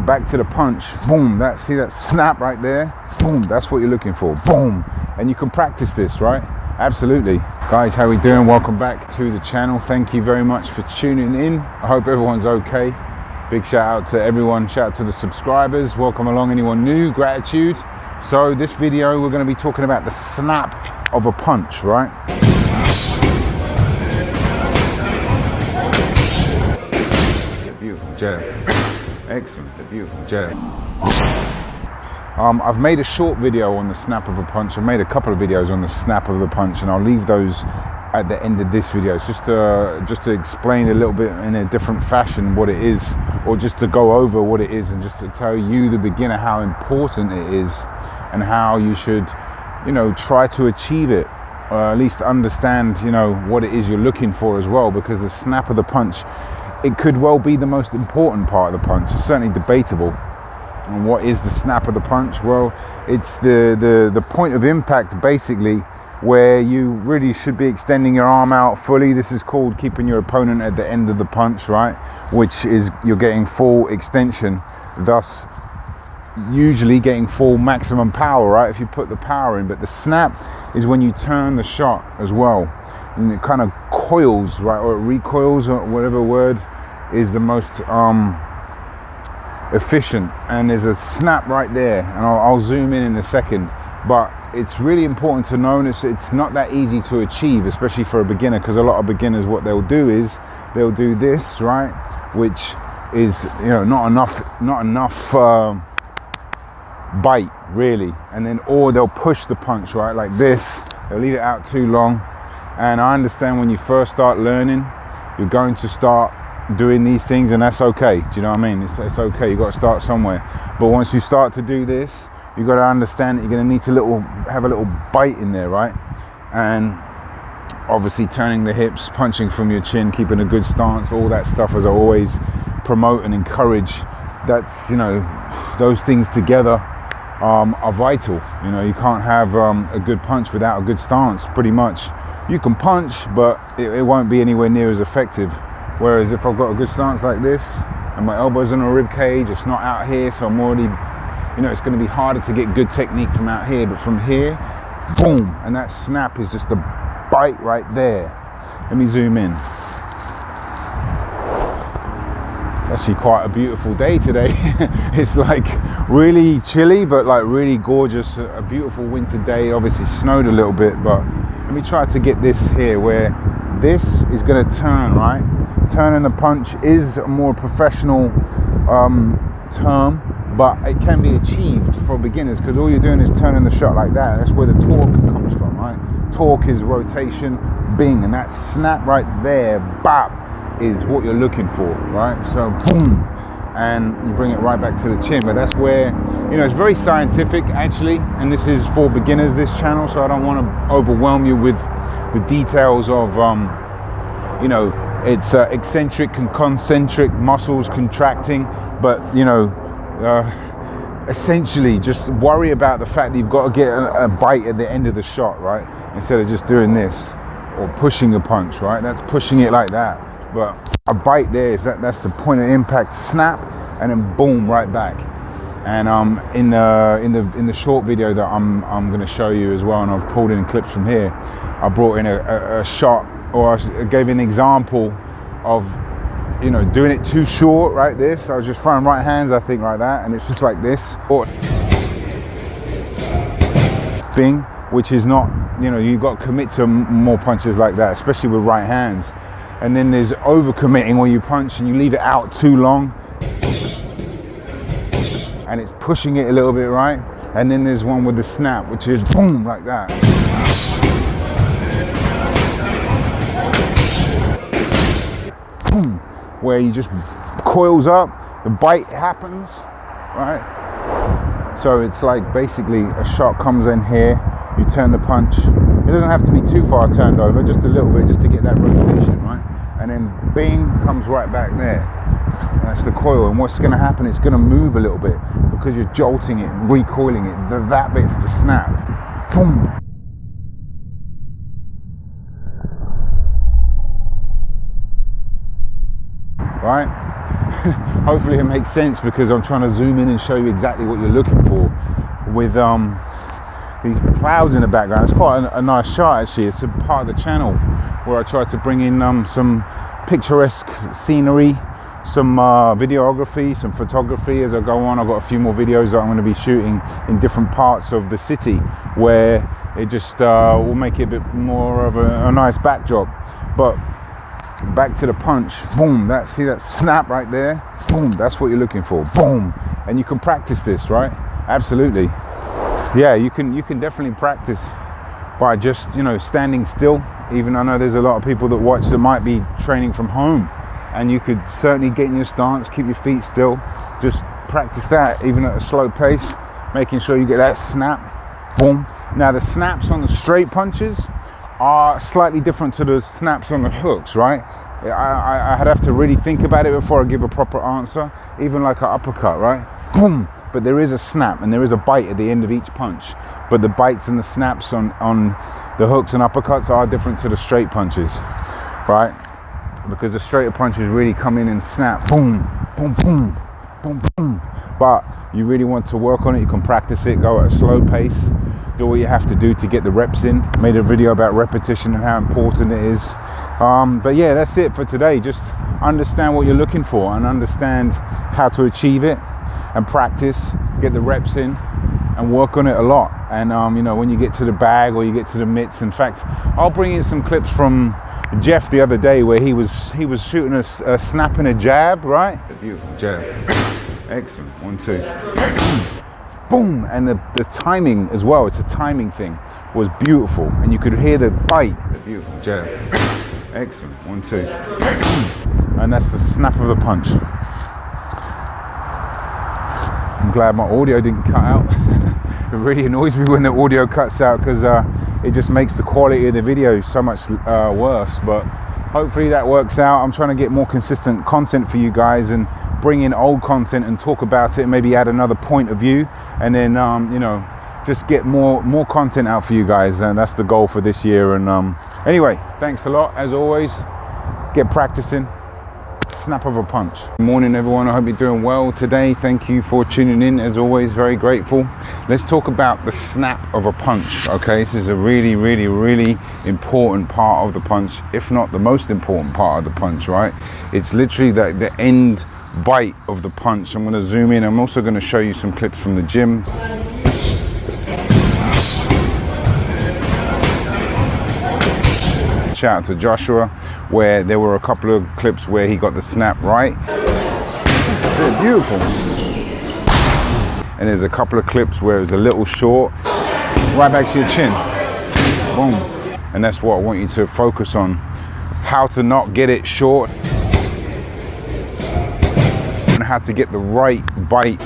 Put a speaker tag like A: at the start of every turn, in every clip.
A: back to the punch, boom, see that snap right there? Boom, that's what you're looking for, boom. And you can practice this, right? Absolutely. Guys, how we doing? Welcome back to the channel. Thank you very much for tuning in. I hope everyone's okay. Big shout out to everyone, shout out to the subscribers. Welcome along, anyone new, gratitude. So this video, we're gonna be talking about the snap of a punch, right? Beautiful jab. Excellent, beautiful jab. I've made a short video on the snap of a punch. I've made a couple of videos on the snap of the punch, and I'll leave those at the end of this video. It's just to explain a little bit in a different fashion what it is, or just to go over what it is, and just to tell you, the beginner, how important it is and how you should, try to achieve it, or at least understand, what it is you're looking for as well, because the snap of the punch, it could well be the most important part of the punch. It's certainly debatable. And what is the snap of the punch? Well, it's the point of impact, basically, where you really should be extending your arm out fully. This is called keeping your opponent at the end of the punch, right? Which is you're getting full extension, thus usually getting full maximum power, right? If you put the power in. But the snap is when you turn the shot as well. And it kind of coils, right? Or it recoils, or whatever word is the most efficient. And there's a snap right there, and I'll zoom in a second. But it's really important to know, and it's not that easy to achieve, especially for a beginner, because a lot of beginners, what they'll do is they'll do this, right, which is not enough bite really, and then or they'll push the punch, right, like this. They'll leave it out too long. And I understand when you first start learning, you're going to start doing these things, and that's okay. Do you know what I mean? It's okay. You got to start somewhere. But once you start to do this, you got to understand that you're going to need to have a little bite in there, right? And obviously turning the hips, punching from your chin, keeping a good stance, all that stuff, as I always promote and encourage. That's those things together are vital. You can't have a good punch without a good stance. Pretty much, you can punch, but it won't be anywhere near as effective. Whereas if I've got a good stance like this, and my elbow's on a rib cage, it's not out here, so I'm already, it's going to be harder to get good technique from out here. But from here, boom, and that snap is just a bite right there. Let me zoom in. It's actually quite a beautiful day today. It's like really chilly, but like really gorgeous. A beautiful winter day. Obviously snowed a little bit, but let me try to get this here where this is going to turn, right? Turning the punch is a more professional term, but it can be achieved for beginners, because all you're doing is turning the shot like that. That's where the torque comes from, right? Torque is rotation, bing, and that snap right there, bap, is what you're looking for, right? So boom, and you bring it right back to the chin. But that's where, it's very scientific actually, and this is for beginners, this channel, so I don't want to overwhelm you with the details of it's eccentric and concentric muscles contracting, but essentially just worry about the fact that you've got to get a bite at the end of the shot, right? Instead of just doing this or pushing a punch, right? That's pushing it like that. But a bite there is that's the point of impact, snap, and then boom, right back. And in the short video that I'm going to show you as well, and I've pulled in clips from here, I brought in a shot, or I gave an example of doing it too short, right? This, I was just throwing right hands, I think, like that, and it's just like this, or bing, which is not, you've got to commit to more punches like that, especially with right hands. And then there's overcommitting, where you punch and you leave it out too long, and it's pushing it a little bit, right? And then there's one with the snap, which is boom, like that. Boom, where you just coils up, the bite happens, right? So it's like basically a shot comes in here, you turn the punch. It doesn't have to be too far turned over, just a little bit, just to get that rotation, right? And then bing, comes right back there. And that's the coil. And what's going to happen, it's going to move a little bit because you're jolting it, recoiling it. That bit's the snap. Boom. right? Hopefully it makes sense, because I'm trying to zoom in and show you exactly what you're looking for with these clouds in the background. It's quite a nice shot actually. It's a part of the channel where I try to bring in some picturesque scenery, some videography, some photography as I go on. I've got a few more videos that I'm going to be shooting in different parts of the city where it just will make it a bit more of a nice backdrop. But back to the punch, boom, see that snap right there, boom, that's what you're looking for, boom. And you can practice this, right? Absolutely. Yeah, you can definitely practice by just, standing still. Even I know there's a lot of people that watch that might be training from home, and you could certainly get in your stance, keep your feet still, just practice that even at a slow pace, making sure you get that snap, boom. Now the snaps on the straight punches are slightly different to the snaps on the hooks, right? I'd have to really think about it before I give a proper answer. Even like an uppercut, right? Boom! But there is a snap and there is a bite at the end of each punch. But the bites and the snaps on the hooks and uppercuts are different to the straight punches, right? Because the straighter punches really come in and snap, boom, boom, boom, boom, boom. But you really want to work on it. You can practice it, go at a slow pace, do what you have to do to get the reps in. Made a video about repetition and how important it is. But yeah, that's it for today. Just understand what you're looking for and understand how to achieve it, and practice, get the reps in and work on it a lot. And when you get to the bag or you get to the mitts, in fact, I'll bring in some clips from Jeff the other day where he was shooting a snap and a jab, right? Beautiful jab. Excellent. 1, 2. Boom. And the timing as well, it's a timing thing, was beautiful. And you could hear the bite. Beautiful jab. Excellent. 1, 2. And that's the snap of the punch. I'm glad my audio didn't cut out. It really annoys me when the audio cuts out, because it just makes the quality of the video so much worse. But hopefully that works out. I'm trying to get more consistent content for you guys and bring in old content and talk about it, and maybe add another point of view, and then just get more content out for you guys. And that's the goal for this year. And anyway, thanks a lot as always. Get practicing. Snap of a punch. Good morning everyone, I hope you're doing well today. Thank you for tuning in, as always, very grateful. Let's talk about the snap of a punch. Okay, this is a really, really, really important part of the punch, if not the most important part of the punch, right? It's literally the end bite of the punch. I'm going to zoom in. I'm also going to show you some clips from the gym. Shout out to Joshua, where there were a couple of clips where he got the snap right. It's beautiful. And there's a couple of clips where it was a little short, right back to your chin. Boom. And that's what I want you to focus on. How to not get it short, and how to get the right bite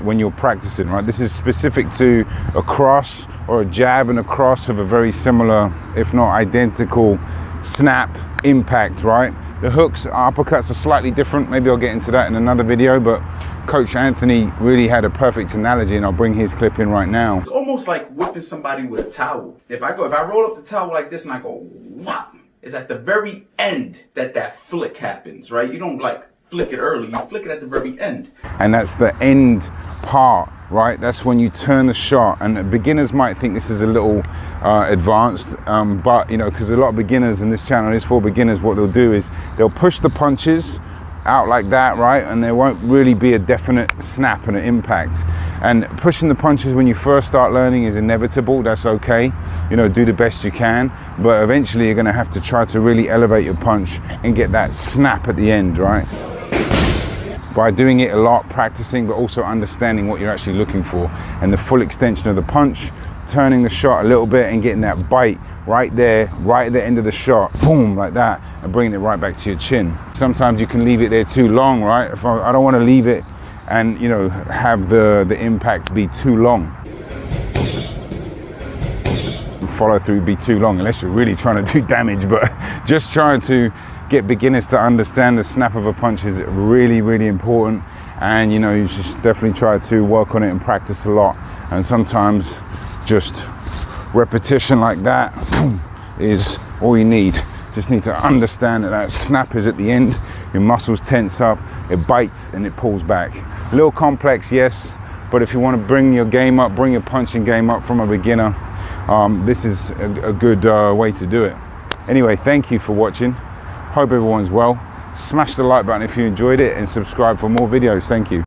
A: when you're practicing, right? This is specific to a cross or a jab, and a cross have a very similar, if not identical, snap impact, right? The hooks, uppercuts are slightly different. Maybe I'll get into that in another video, but Coach Anthony really had a perfect analogy, and I'll bring his clip in right now.
B: It's almost like whipping somebody with a towel. If I roll up the towel like this and I go, whop, it's at the very end that flick happens, right? You don't like flick it early, you flick it at the very end.
A: And that's the end part, right? That's when you turn the shot. And beginners might think this is a little advanced, but because a lot of beginners in this channel is for beginners, what they'll do is they'll push the punches out like that, right? And there won't really be a definite snap and an impact. And pushing the punches when you first start learning is inevitable. That's okay. Do the best you can, but eventually you're going to have to try to really elevate your punch and get that snap at the end, right? By doing it a lot, practicing, but also understanding what you're actually looking for, and the full extension of the punch, turning the shot a little bit and getting that bite right there, right at the end of the shot, boom, like that, and bringing it right back to your chin. Sometimes you can leave it there too long, right? If I don't want to leave it and have the impact be too long. Follow through be too long, unless you're really trying to do damage, but just trying to get beginners to understand the snap of a punch is really, really important. And you just definitely try to work on it and practice a lot. And sometimes just repetition like that, boom, is all you need Just need to understand that that snap is at the end. Your muscles tense up, it bites and it pulls back. A little complex, yes, but if you want to bring your game up, bring your punching game up from a beginner, this is a good way to do it. Anyway, thank you for watching. Hope everyone's well. Smash the like button if you enjoyed it and subscribe for more videos. Thank you.